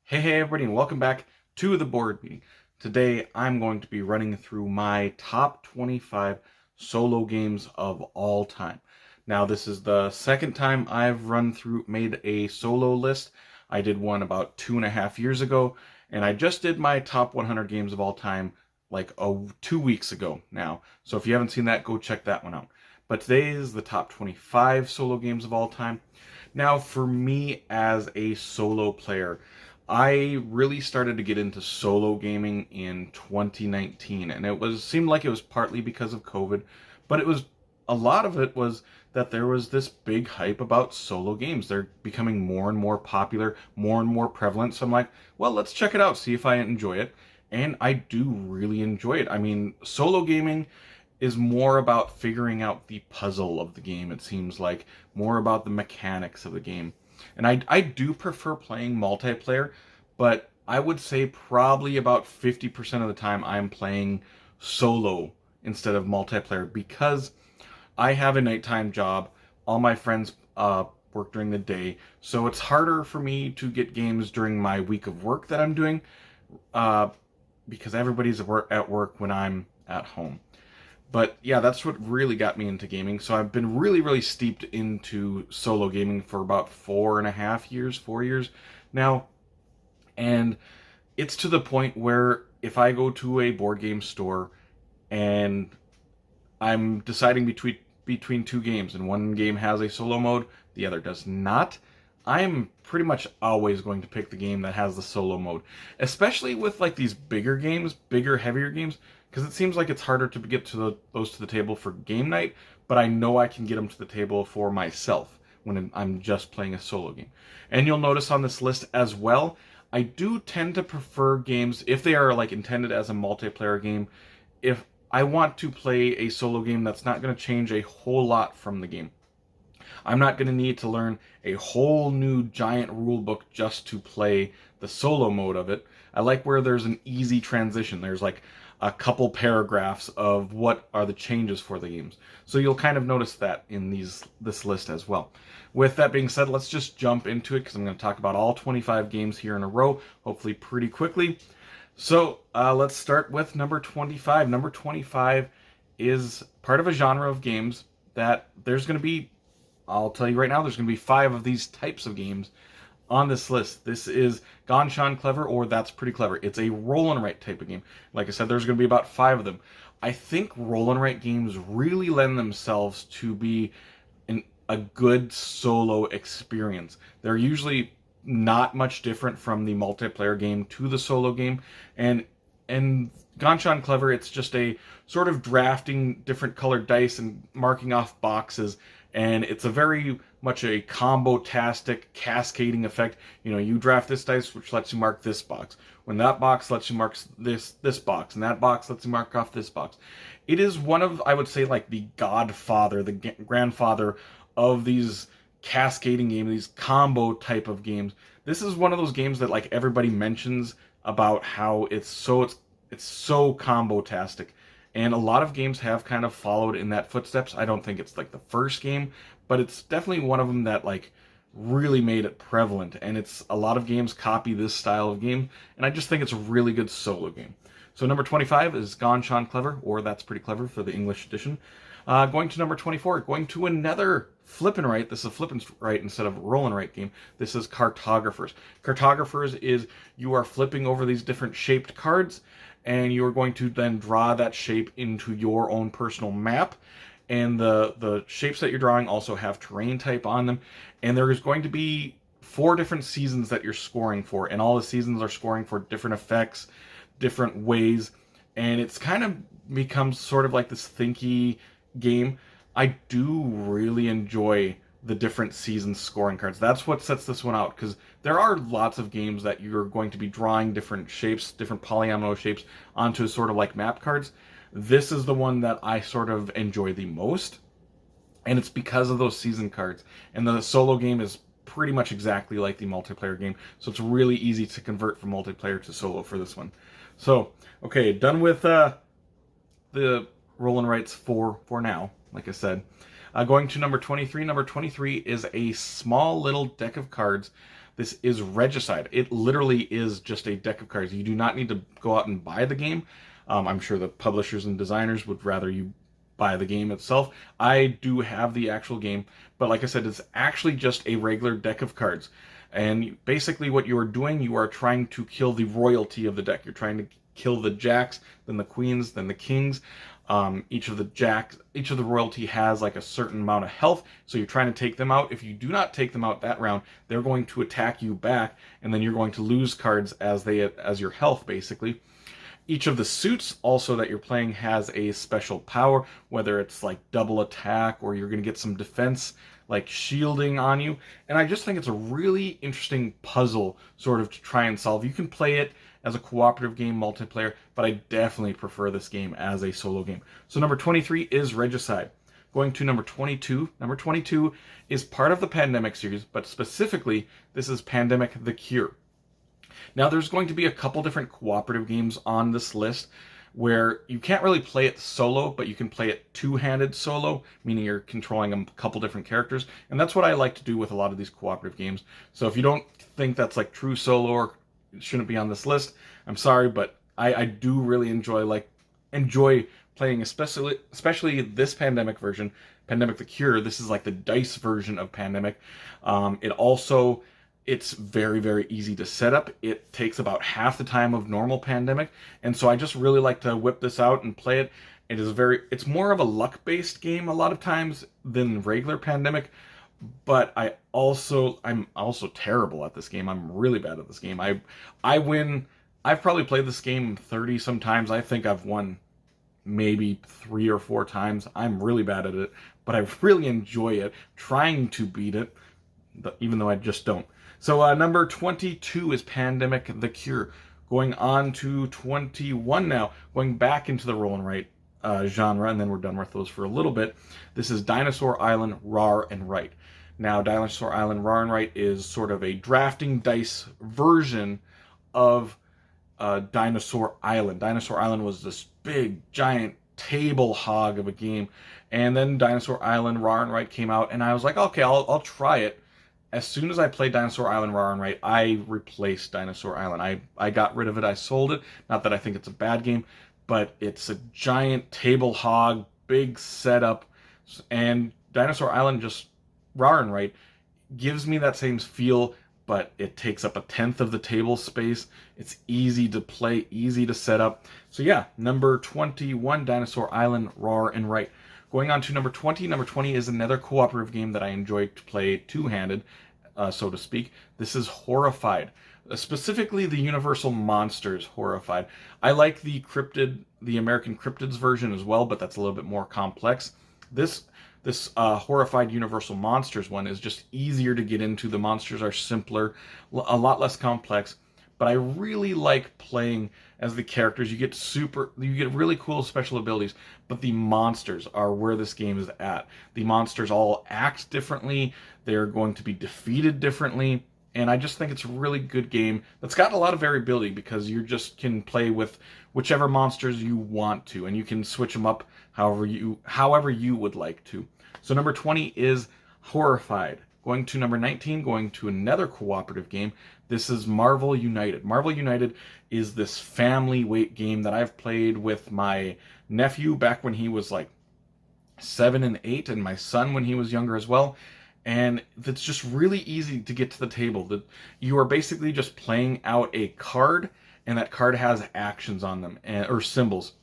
Hey everybody, and welcome back to the board meeting. Today I'm going to be running through my top 25 solo games of all time. Now, this is the second time I've made a solo list. I did one about 2.5 years ago, and I just did my top 100 games of all time like 2 weeks ago now. So if you haven't seen that, go check that one out. But today is the top 25 solo games of all time. Now, for me as a solo player, I really started to get into solo gaming in 2019, and it seemed like it was partly because of COVID, but a lot of it was that there was this big hype about solo games. They're becoming more and more popular, more and more prevalent. So I'm like, well, let's check it out, see if I enjoy it. And I do really enjoy it. I mean, solo gaming is more about figuring out the puzzle of the game, it seems like, more about the mechanics of the game. And I do prefer playing multiplayer, but I would say probably about 50% of the time I'm playing solo instead of multiplayer because I have a nighttime job. All my friends work during the day, so it's harder for me to get games during my week of work that I'm doing uh, because everybody's at work when I'm at home. But yeah, that's what really got me into gaming. So I've been really, really steeped into solo gaming for about 4.5 years, 4 years now. And it's to the point where if I go to a board game store and I'm deciding between two games and one game has a solo mode, the other does not, I'm pretty much always going to pick the game that has the solo mode, especially with like these bigger games, bigger, heavier games, because it seems like it's harder to get those to the table for game night, but I know I can get them to the table for myself when I'm just playing a solo game. And you'll notice on this list as well, I do tend to prefer games if they are like intended as a multiplayer game. If I want to play a solo game that's not going to change a whole lot from the game. I'm not going to need to learn a whole new giant rule book just to play the solo mode of it. I like where there's an easy transition. There's like a couple paragraphs of what are the changes for the games. So you'll kind of notice that in this list as well. With that being said, let's just jump into it because I'm going to talk about all 25 games here in a row, hopefully pretty quickly. So let's start with number 25. Number 25 is part of a genre of games that I'll tell you right now, there's going to be 5 of these types of games on this list. This is Gone Shon Clever, or That's Pretty Clever. It's a roll and write type of game. Like I said, there's going to be about 5 of them. I think roll and write games really lend themselves to be a good solo experience. They're usually not much different from the multiplayer game to the solo game, and Gone Shon Clever, it's just a sort of drafting different colored dice and marking off boxes, and it's a very much a combo-tastic cascading effect. You know, you draft this dice, which lets you mark this box. When that box lets you mark this box, and that box lets you mark off this box. It is one of, I would say, like the godfather, the grandfather of these cascading games, these combo type of games. This is one of those games that like everybody mentions about how it's so combo-tastic. And a lot of games have kind of followed in that footsteps. I don't think it's like the first game, but it's definitely one of them that like really made it prevalent. And it's a lot of games copy this style of game, and I just think it's a really good solo game. So number 25 is Gone Shon Clever, or That's Pretty Clever for the English edition. Going to number 24, going to another flip and write. This is a flip and write instead of roll and write game. This is Cartographers. Cartographers is you are flipping over these different shaped cards, and you are going to then draw that shape into your own personal map. And the shapes that you're drawing also have terrain type on them. And there is going to be 4 different seasons that you're scoring for, and all the seasons are scoring for different effects, different ways, and it's kind of becomes sort of like this thinky game. I do really enjoy the different season scoring cards. That's what sets this one out, because there are lots of games that you're going to be drawing different shapes, different polyomino shapes onto sort of like map cards. This is the one that I sort of enjoy the most, and it's because of those season cards. And the solo game is pretty much exactly like the multiplayer game, so it's really easy to convert from multiplayer to solo for this one. So, okay, done with the roll and writes for now, like I said. Going to number 23. Number 23 is a small little deck of cards This is Regicide. It literally is just a deck of cards. You do not need to go out and buy the game. I'm sure the publishers and designers would rather you buy the game itself. I do have the actual game, but like I said, it's actually just a regular deck of cards. And basically what you are doing, you are trying to kill the royalty of the deck. You're trying to kill the jacks, then the queens, then the kings. Each of the royalty has like a certain amount of health, so you're trying to take them out. If you do not take them out that round, they're going to attack you back, and then you're going to lose cards as your health, basically. Each of the suits also that you're playing has a special power, whether it's like double attack or you're going to get some defense like shielding on you. And I just think it's a really interesting puzzle sort of to try and solve. You can play it as a cooperative game, multiplayer, but I definitely prefer this game as a solo game. So number 23 is Regicide. Going to number 22. Number 22 is part of the Pandemic series, but specifically, this is Pandemic: The Cure. Now, there's going to be a couple different cooperative games on this list where you can't really play it solo, but you can play it two-handed solo, meaning you're controlling a couple different characters. And that's what I like to do with a lot of these cooperative games. So if you don't think that's like true solo or it shouldn't be on this list, I'm sorry, but I do really enjoy playing, especially this Pandemic version, Pandemic: The Cure. This is like the dice version of Pandemic. It's very, very easy to set up. It takes about half the time of normal Pandemic, and so I just really like to whip this out and play it. It's more of a luck-based game a lot of times than regular Pandemic, but I'm also terrible at this game. I'm really bad at this game. I win. I've probably played this game 30 some times. I think I've won maybe 3 or 4 times. I'm really bad at it, but I really enjoy it, trying to beat it, even though I just don't. So number 22 is Pandemic: The Cure. Going on to 21 now, going back into the roll and write genre, and then we're done with those for a little bit. This is Dinosaur Island: Rawr and Write. Now, Dinosaur Island: Rawr and Write is sort of a drafting dice version of Dinosaur Island. Dinosaur Island was this big, giant table hog of a game, and then Dinosaur Island: Rawr and Write came out, and I was like, okay, I'll try it. As soon as I played Dinosaur Island: Rawr and Write, I replaced Dinosaur Island. I got rid of it. I sold it. Not that I think it's a bad game, but it's a giant table hog, big setup, and Dinosaur Island, just Rawr and Write, gives me that same feel, but it takes up a tenth of the table space. It's easy to play, easy to set up. So yeah, number 21, Dinosaur Island: Rawr and Write. Going on to number 20. Number 20 is another cooperative game that I enjoy to play two-handed, so to speak. This is Horrified. Specifically the Universal Monsters Horrified. I like the American Cryptids version as well, but that's a little bit more complex. This Horrified Universal Monsters one is just easier to get into. The monsters are simpler, a lot less complex, but I really like playing as the characters. You get really cool special abilities, but the monsters are where this game is at. The monsters all act differently. They're going to be defeated differently. And I just think it's a really good game that's got a lot of variability because you just can play with whichever monsters you want to, and you can switch them up however you would like to. So number 20 is Horrified. Going to number 19, going to another cooperative game. This is Marvel United. Marvel United is this family weight game that I've played with my nephew back when he was like 7 and 8, and my son when he was younger as well. And it's just really easy to get to the table. You are basically just playing out a card, and that card has actions on them, or symbols.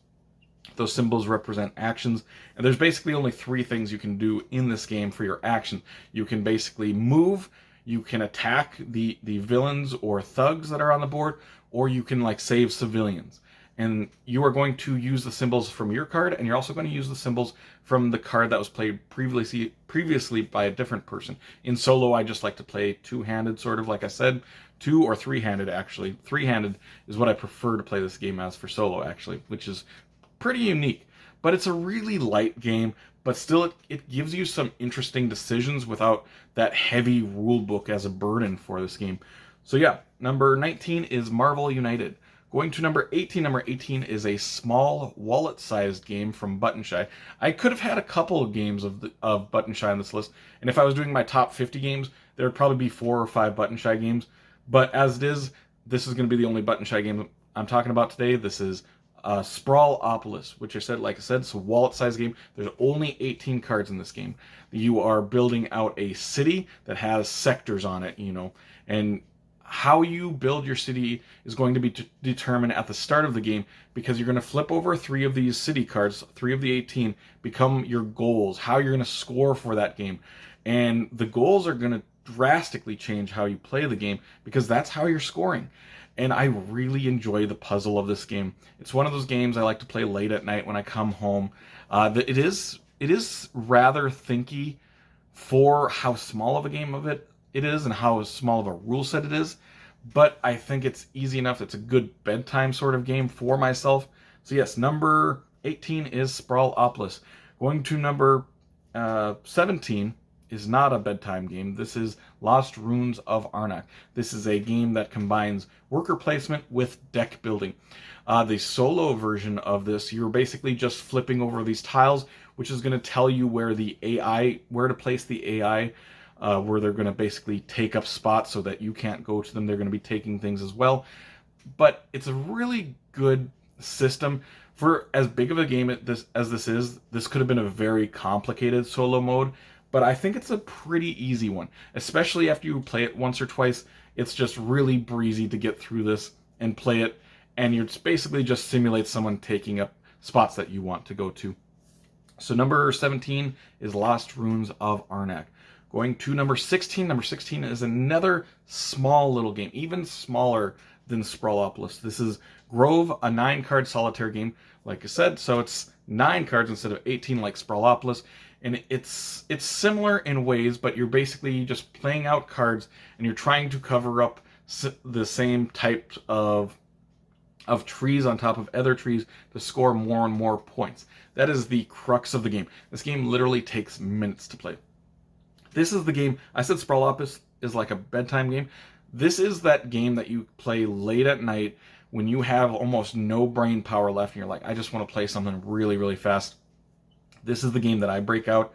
Those symbols represent actions, and there's basically only 3 things you can do in this game for your action. You can basically move, you can attack the villains or thugs that are on the board, or you can like save civilians. And you are going to use the symbols from your card, and you're also going to use the symbols from the card that was played previously by a different person. In solo, I just like to play two-handed, sort of like I said, 2 or 3-handed actually. 3-handed is what I prefer to play this game as for solo actually, which is pretty unique. But it's a really light game, but still it gives you some interesting decisions without that heavy rule book as a burden for this game. So yeah, number 19 is Marvel United. Going to number 18. Number 18 is a small wallet-sized game from Button Shy. I could have had a couple of games of Button Shy on this list, and if I was doing my top 50 games, there would probably be 4 or 5 Button Shy games. But as it is, this is going to be the only Button Shy game I'm talking about today. This is Sprawlopolis, which like I said, it's a wallet-sized game. There's only 18 cards in this game. You are building out a city that has sectors on it, and how you build your city is going to be determined at the start of the game, because you're going to flip over 3 of these city cards, 3 of the 18, become your goals, how you're going to score for that game. And the goals are going to drastically change how you play the game, because that's how you're scoring. And I really enjoy the puzzle of this game. It's one of those games I like to play late at night when I come home. It is rather thinky for how small of a game of it is and how small of a rule set it is, but I think it's easy enough. It's a good bedtime sort of game for myself. So yes, number 18 is Sprawlopolis. Going to number 17 is not a bedtime game. This is Lost Ruins of Arnak. This is a game that combines worker placement with deck building. The solo version of this, you're basically just flipping over these tiles, which is going to tell you where to place the AI, where they're going to basically take up spots so that you can't go to them. They're going to be taking things as well. But it's a really good system. For as big of a game as this is, this could have been a very complicated solo mode, but I think it's a pretty easy one, especially after you play it once or twice. It's just really breezy to get through this and play it, and you're basically just simulate someone taking up spots that you want to go to. So number 17 is Lost Ruins of Arnak. Going to number 16. Number 16 is another small little game, even smaller than Sprawlopolis. This is Grove, a 9-card solitaire game, like I said. So it's 9 cards instead of 18 like Sprawlopolis. And it's similar in ways, but you're basically just playing out cards and you're trying to cover up the same type of trees on top of other trees to score more and more points. That is the crux of the game. This game literally takes minutes to play. This is the game, I said Sprawlopolis is like a bedtime game. This is that game that you play late at night when you have almost no brain power left and you're like, I just want to play something really, really fast. This is the game that I break out.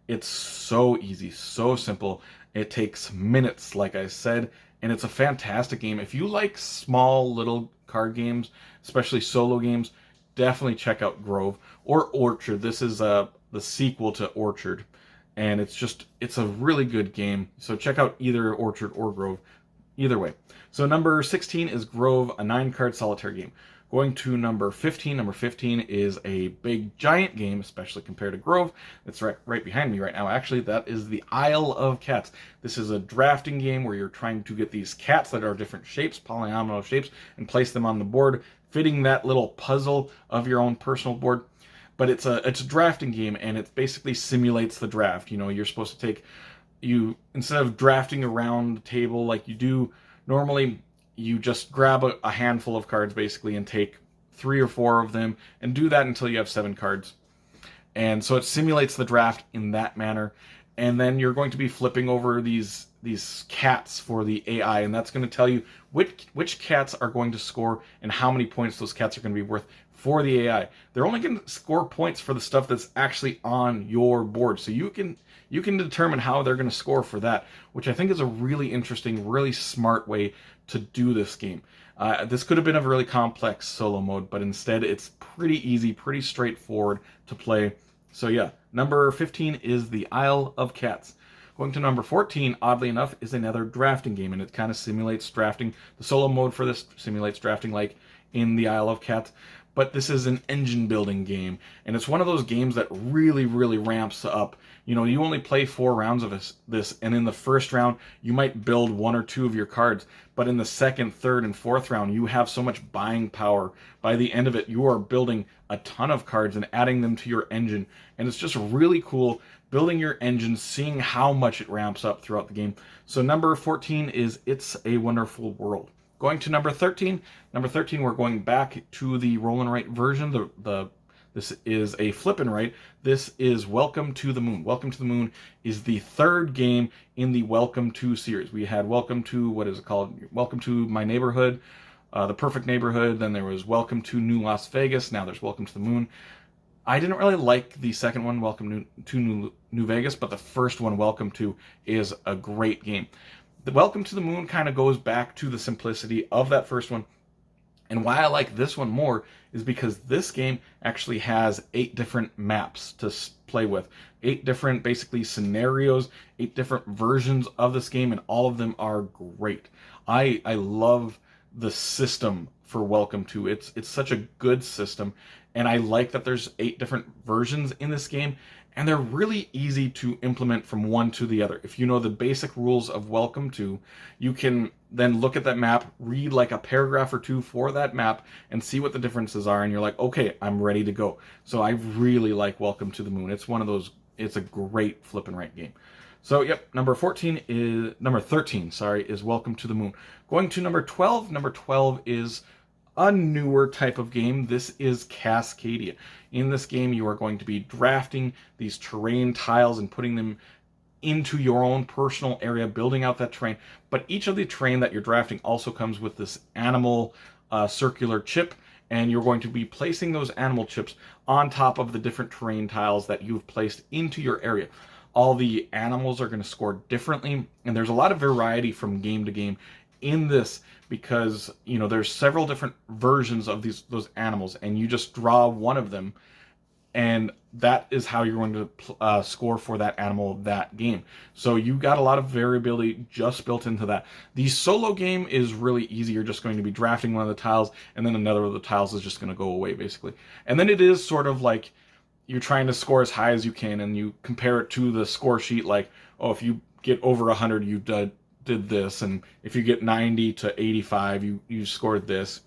It's so easy, so simple. It takes minutes, like I said, and it's a fantastic game. If you like small little card games, especially solo games, definitely check out Grove or Orchard. This is the sequel to Orchard, and it's a really good game. So check out either Orchard or Grove, either way. So number 16 is Grove, a 9-card solitaire game. Going to number 15. Number 15 is a big giant game, especially compared to Grove. It's right behind me right now. Actually, that is the Isle of Cats. This is a drafting game where you're trying to get these cats that are different shapes, polynomial shapes, and place them on the board, fitting that little puzzle of your own personal board. But it's a drafting game, and it basically simulates the draft. You're supposed to instead of drafting around the table like you do normally, you just grab a handful of cards basically and take 3 or 4 of them and do that until you have 7 cards. And so it simulates the draft in that manner. And then you're going to be flipping over these cats for the AI, and that's going to tell you which cats are going to score and how many points those cats are going to be worth for the AI. They're only going to score points for the stuff that's actually on your board. So you can determine how they're going to score for that, which I think is a really interesting, really smart way to do this game. This could have been a really complex solo mode, but instead it's pretty easy, pretty straightforward to play. So yeah, number 15 is the Isle of Cats. Going to number 14, oddly enough, is another drafting game, and it kind of simulates drafting. The solo mode for this simulates drafting like in the Isle of Cats, but this is an engine building game, and it's one of those games that really, really ramps up. You only play 4 rounds of this, and in the first round, you might build 1 or 2 of your cards, but in the second, third, and fourth round, you have so much buying power. By the end of it, you are building a ton of cards and adding them to your engine, and it's just really cool building your engine, seeing how much it ramps up throughout the game. So number 14 is It's a Wonderful World. Going to number 13. Number 13, we're going back to the roll and write version. This is a flip and write. This is Welcome to the Moon. Welcome to the Moon is the 3rd game in the Welcome to series. We had Welcome to, what is it called? Welcome to My Neighborhood. The Perfect Neighborhood, then there was Welcome to New Las Vegas, now there's Welcome to the Moon. I didn't really like the second one, Welcome to New Vegas, but the first one, Welcome to, is a great game. The Welcome to the Moon kind of goes back to the simplicity of that first one. And why I like this one more is because this game actually has 8 different maps to play with. 8 different, basically, scenarios, 8 different versions of this game, and all of them are great. I love the system for Welcome to. It's such a good system, and I like that there's 8 different versions in this game, and they're really easy to implement from one to the other. If you know the basic rules of Welcome to, you can then look at that map, read like a paragraph or two for that map, and see what the differences are, and you're like, okay, I'm ready to go. So I really like Welcome to the Moon. It's one of those, it's a great flippin' right game. So, yep, number 13 is Welcome to the Moon. Going to number 12. Number 12 is a newer type of game. This is Cascadia. In this game, you are going to be drafting these terrain tiles and putting them into your own personal area, building out that terrain. But each of the terrain that you're drafting also comes with this animal circular chip, and you're going to be placing those animal chips on top of the different terrain tiles that you've placed into your area. All the animals are going to score differently, and there's a lot of variety from game to game in this, because there's several different versions of those animals, and you just draw one of them, and that is how you're going to score for that animal that game. So you got a lot of variability just built into that. The solo game is really easy. You're just going to be drafting one of the tiles, and then another of the tiles is just going to go away, basically. And then it is sort of like you're trying to score as high as you can, and you compare it to the score sheet, like, oh, if you get over 100, you did this, and if you get 90 to 85, you scored this.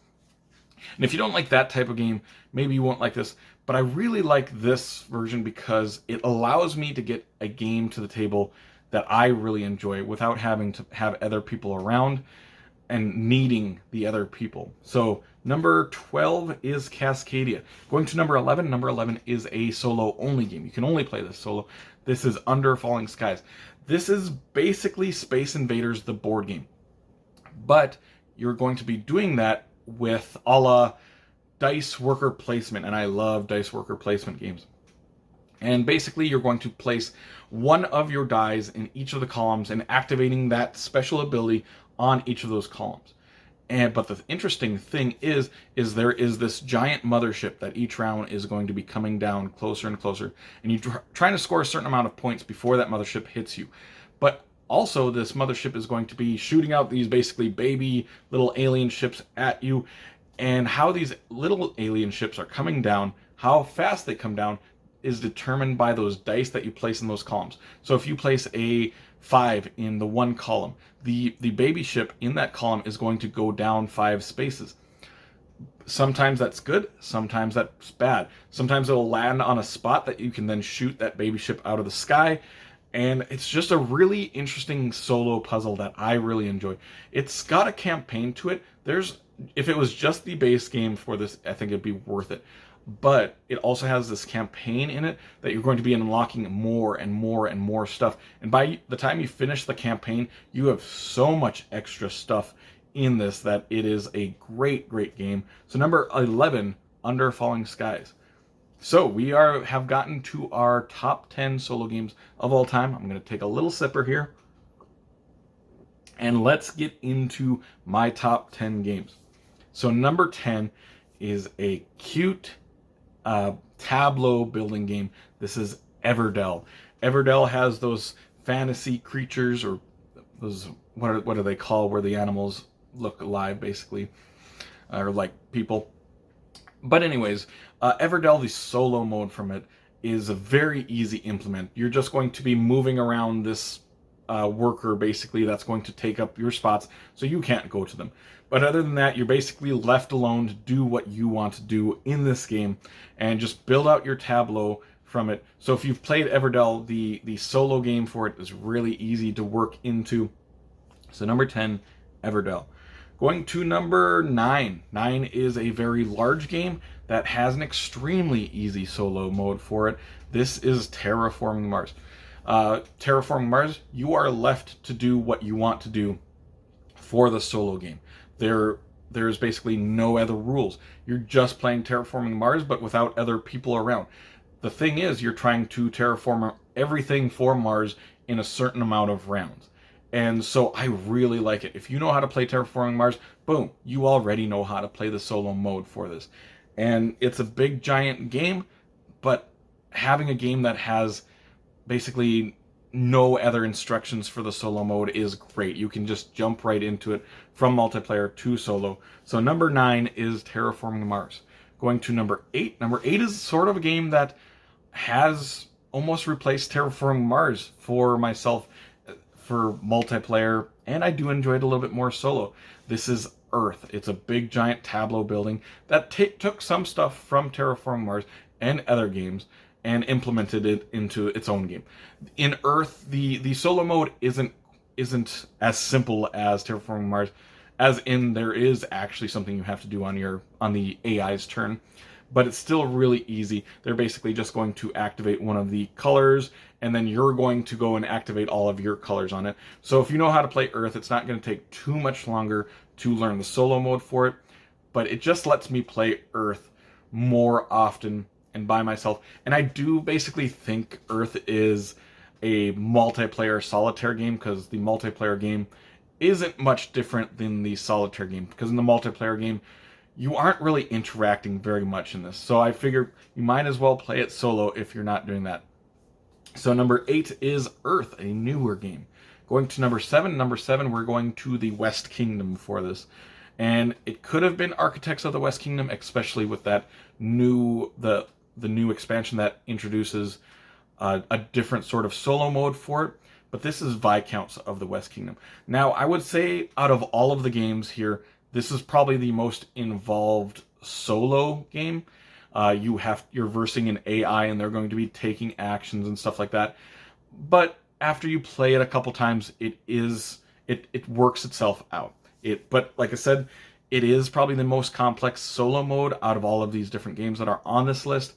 And if you don't like that type of game, maybe you won't like this. But I really like this version because it allows me to get a game to the table that I really enjoy without having to have other people around and needing the other people. So number 12 is Cascadia. Going to number 11. Number 11 is a solo only game. You can only play this solo. This is Under Falling Skies. This is basically Space Invaders, the board game. But you're going to be doing that with a la dice worker placement, and I love dice worker placement games. And basically you're going to place one of your dice in each of the columns and activating that special ability on each of those columns. But the interesting thing is there is this giant mothership that each round is going to be coming down closer and closer, and you're trying to score a certain amount of points before that mothership hits you. But also this mothership is going to be shooting out these basically baby little alien ships at you, and how these little alien ships are coming down, how fast they come down, is determined by those dice that you place in those columns. So if you place a 5 in the one column, the baby ship in that column is going to go down 5 spaces. Sometimes that's good, sometimes that's bad. Sometimes it'll land on a spot that you can then shoot that baby ship out of the sky. And it's just a really interesting solo puzzle that I really enjoy. It's got a campaign to it. If it was just the base game for this, I think it'd be worth it. But it also has this campaign in it that you're going to be unlocking more and more and more stuff. And by the time you finish the campaign, you have so much extra stuff in this that it is a great, great game. So number 11, Under Falling Skies. So we have gotten to our top 10 solo games of all time. I'm going to take a little sipper here. And let's get into my top 10 games. So number 10 is a cute tableau building game. This is Everdell. Everdell has those fantasy creatures, or those, what do they call where the animals look alive, basically, or like people. But anyways, Everdell, the solo mode from it, is a very easy implement. You're just going to be moving around this worker, basically, that's going to take up your spots, so you can't go to them. But other than that, you're basically left alone to do what you want to do in this game, and just build out your tableau from it. So if you've played Everdell, the solo game for it is really easy to work into. So number 10, Everdell. Going to number 9. 9 is a very large game that has an extremely easy solo mode for it. This is Terraforming Mars. Terraforming Mars, you are left to do what you want to do for the solo game. There there's basically no other rules. You're just playing Terraforming Mars, but without other people around. The thing is, you're trying to terraform everything for Mars in a certain amount of rounds. And so I really like it. If you know how to play Terraforming Mars, boom, you already know how to play the solo mode for this. And it's a big, giant game, but having a game that has basically no other instructions for the solo mode is great. You can just jump right into it from multiplayer to solo. So number 9 is Terraforming Mars. Going to number 8. Number 8 is sort of a game that has almost replaced Terraforming Mars for myself for multiplayer, and I do enjoy it a little bit more solo. This is Earth. It's a big giant tableau building that took some stuff from Terraforming Mars and other games and implemented it into its own game. In Earth, the solo mode isn't as simple as Terraforming Mars, as in there is actually something you have to do on the AI's turn, but it's still really easy. They're basically just going to activate one of the colors, and then you're going to go and activate all of your colors on it. So if you know how to play Earth, it's not going to take too much longer to learn the solo mode for it, but it just lets me play Earth more often and by myself. And I do basically think Earth is a multiplayer solitaire game, because the multiplayer game isn't much different than the solitaire game, because in the multiplayer game you aren't really interacting very much in this. So I figure you might as well play it solo if you're not doing that. So number 8 is Earth, a newer game. Going to number 7. Number 7, we're going to the West Kingdom for this. And it could have been Architects of the West Kingdom, especially with that new the new expansion that introduces a different sort of solo mode for it. But this is Viscounts of the West Kingdom. Now, I would say out of all of the games here, this is probably the most involved solo game. You're versing an AI, and they're going to be taking actions and stuff like that. But after you play it a couple times, it works itself out. But like I said, it is probably the most complex solo mode out of all of these different games that are on this list.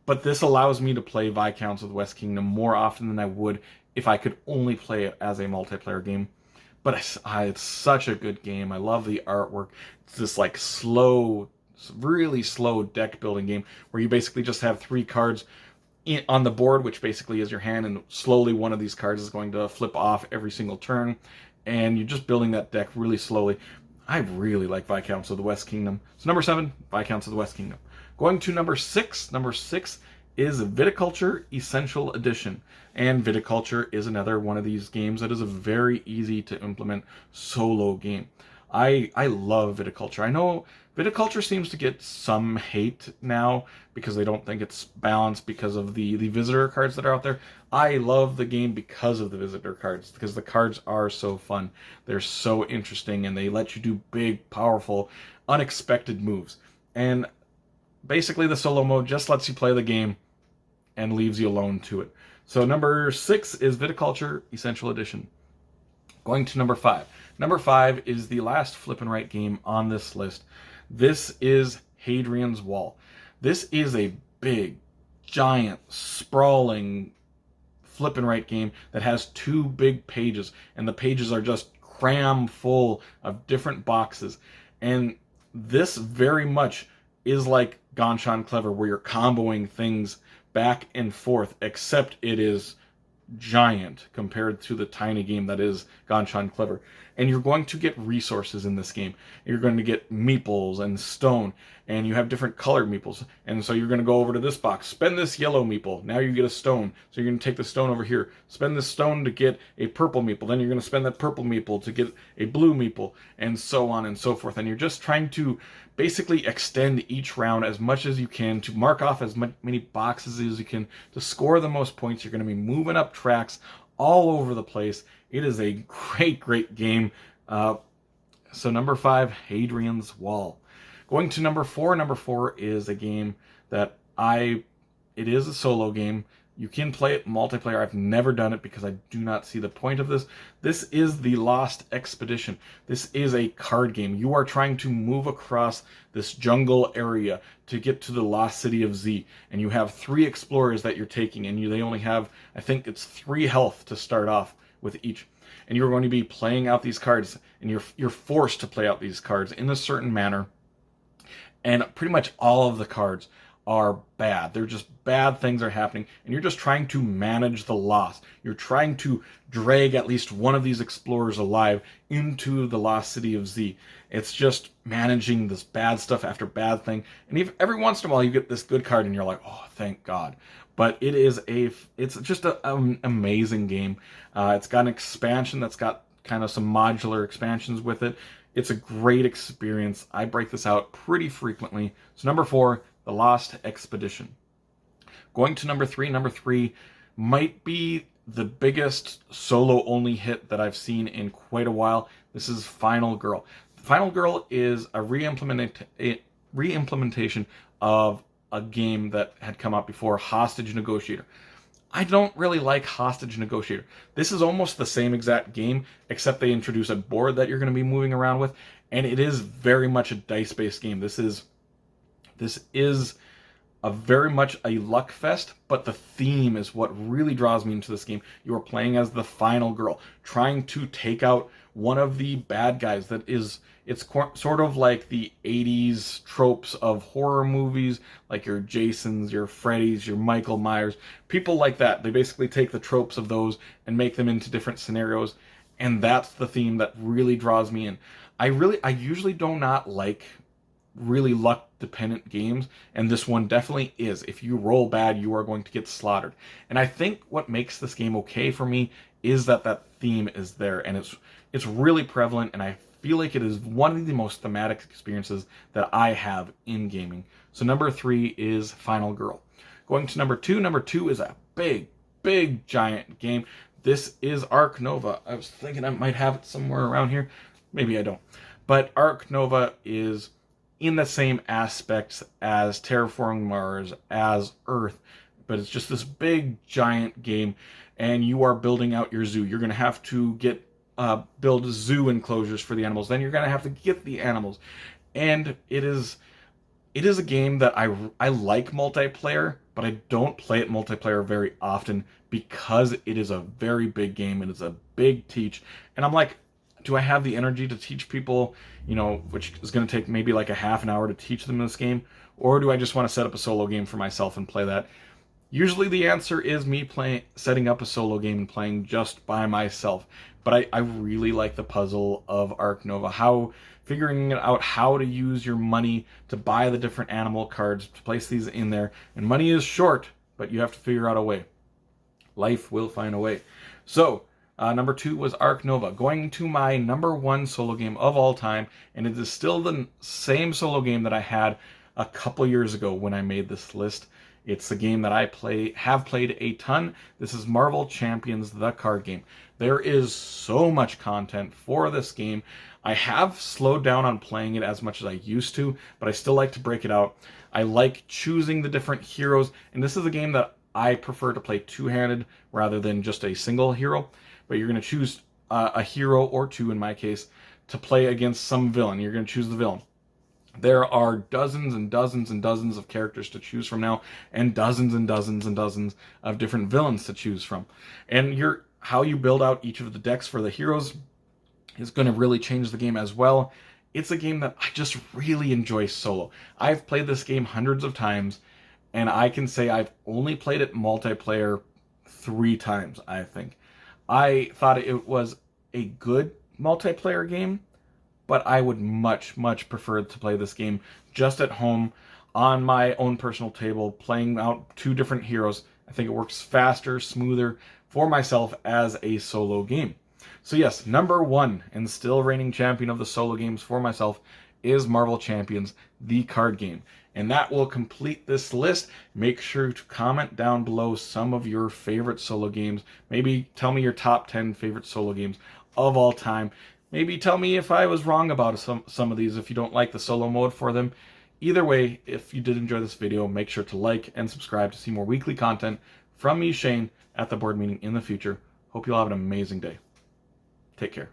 But this allows me to play Viscounts of the West Kingdom more often than I would if I could only play it as a multiplayer game. But it's such a good game. I love the artwork. It's this like slow, really slow deck building game where you basically just have 3 cards on the board, which basically is your hand, and slowly one of these cards is going to flip off every single turn, and you're just building that deck really slowly. I really like Viscounts of the West Kingdom. So number 7, Viscounts of the West Kingdom. Going to number 6. Number 6 is Viticulture Essential Edition. And Viticulture is another one of these games that is a very easy to implement solo game. I love Viticulture. I know Viticulture seems to get some hate now because they don't think it's balanced because of the visitor cards that are out there. I love the game because of the visitor cards, because the cards are so fun. They're so interesting, and they let you do big, powerful, unexpected moves. And basically the solo mode just lets you play the game and leaves you alone to it. So number 6 is Viticulture Essential Edition. Going to number 5. Number 5 is the last flip and write game on this list. This is Hadrian's Wall. This is a big, giant, sprawling flip and write game that has 2 big pages, and the pages are just crammed full of different boxes. And this very much is like Ganshan Clever, where you're comboing things back and forth, except it is giant compared to the tiny game that is Ganshan Clever. And you're going to get resources in this game. You're going to get meeples and stone, and you have different colored meeples. And so you're going to go over to this box, spend this yellow meeple, now you get a stone. So you're going to take the stone over here, spend this stone to get a purple meeple, then you're going to spend that purple meeple to get a blue meeple, and so on and so forth. And you're just trying to basically extend each round as much as you can to mark off as many boxes as you can to score the most points. You're going to be moving up tracks all over the place. It is a great, great game. So number 5, Hadrian's Wall. Going to number 4. Number 4 is a game that it is a solo game. You can play it multiplayer. I've never done it because I do not see the point of this. This is The Lost Expedition. This is a card game. You are trying to move across this jungle area to get to the lost city of Z. And you have 3 explorers that you're taking, and they only have, I think it's 3 health to start off with each. and you're going to be playing out these cards, and you're forced to play out these cards in a certain manner, and pretty much all of the cards are bad. They're just bad things are happening, and you're just trying to manage the loss. You're trying to drag at least one of these explorers alive into the lost city of Z. It's just managing this bad stuff after bad thing, and if every once in a while you get this good card, and you're like, oh, thank God. But it's just an amazing game. It's got an expansion that's got kind of some modular expansions with it. It's a great experience. I break this out pretty frequently. So number 4, The Lost Expedition. Going to number 3. Number 3 might be the biggest solo-only hit that I've seen in quite a while. This is Final Girl. Final Girl is a re-implementation of a game that had come out before, Hostage Negotiator. I don't really like Hostage Negotiator. This is almost the same exact game, except they introduce a board that you're going to be moving around with, and it is very much a dice-based game. This is a very much a luck fest, but the theme is what really draws me into this game. You are playing as the final girl, trying to take out one of the bad guys it's sort of like the 80s tropes of horror movies, like your Jasons, your Freddys, your Michael Myers, people like that. They basically take the tropes of those and make them into different scenarios, and that's the theme that really draws me in. I usually do not like really luck dependent games, and this one definitely is. If you roll bad, you are going to get slaughtered. And I think what makes this game okay for me is that theme is there, and it's really prevalent, and I feel like it is one of the most thematic experiences that I have in gaming. So number 3 is Final Girl. Going to number 2. Number 2 is a big giant game. This is Ark Nova. I was thinking I might have it somewhere around here. Maybe I don't. But Ark Nova is in the same aspects as Terraforming Mars, as Earth, but it's just this big giant game, and you are building out your zoo. You're going to have to build zoo enclosures for the animals. Then you're going to have to get the animals, and it is a game that I like multiplayer, but I don't play it multiplayer very often because it is a very big game and it's a big teach. And I'm like, do I have the energy to teach people, which is going to take maybe like a half an hour to teach them this game? Or do I just want to set up a solo game for myself and play that? Usually the answer is me setting up a solo game and playing just by myself. But I really like the puzzle of Ark Nova, figuring out how to use your money to buy the different animal cards, to place these in there. And money is short, but you have to figure out a way. Life will find a way. So, number 2 was Ark Nova. Going to my number 1 solo game of all time, and it is still the same solo game that I had a couple years ago when I made this list. It's a game that I have played a ton. This is Marvel Champions, the card game. There is so much content for this game. I have slowed down on playing it as much as I used to, but I still like to break it out. I like choosing the different heroes, and this is a game that I prefer to play two-handed rather than just a single hero. But you're going to choose a hero or two, in my case, to play against some villain. You're going to choose the villain. There are dozens and dozens and dozens of characters to choose from now, and dozens and dozens and dozens of different villains to choose from. And how you build out each of the decks for the heroes is going to really change the game as well. It's a game that I just really enjoy solo. I've played this game hundreds of times, and I can say I've only played it multiplayer 3 times, I think. I thought it was a good multiplayer game, but I would much prefer to play this game just at home on my own personal table, playing out 2 different heroes. I think it works faster, smoother for myself as a solo game. So yes, number 1 and still reigning champion of the solo games for myself is Marvel Champions, the card game. And that will complete this list. Make sure to comment down below some of your favorite solo games. Maybe tell me your top 10 favorite solo games of all time. Maybe tell me if I was wrong about some of these, if you don't like the solo mode for them. Either way, if you did enjoy this video, make sure to like and subscribe to see more weekly content from me, Shane, at the board meeting in the future. Hope you all have an amazing day. Take care.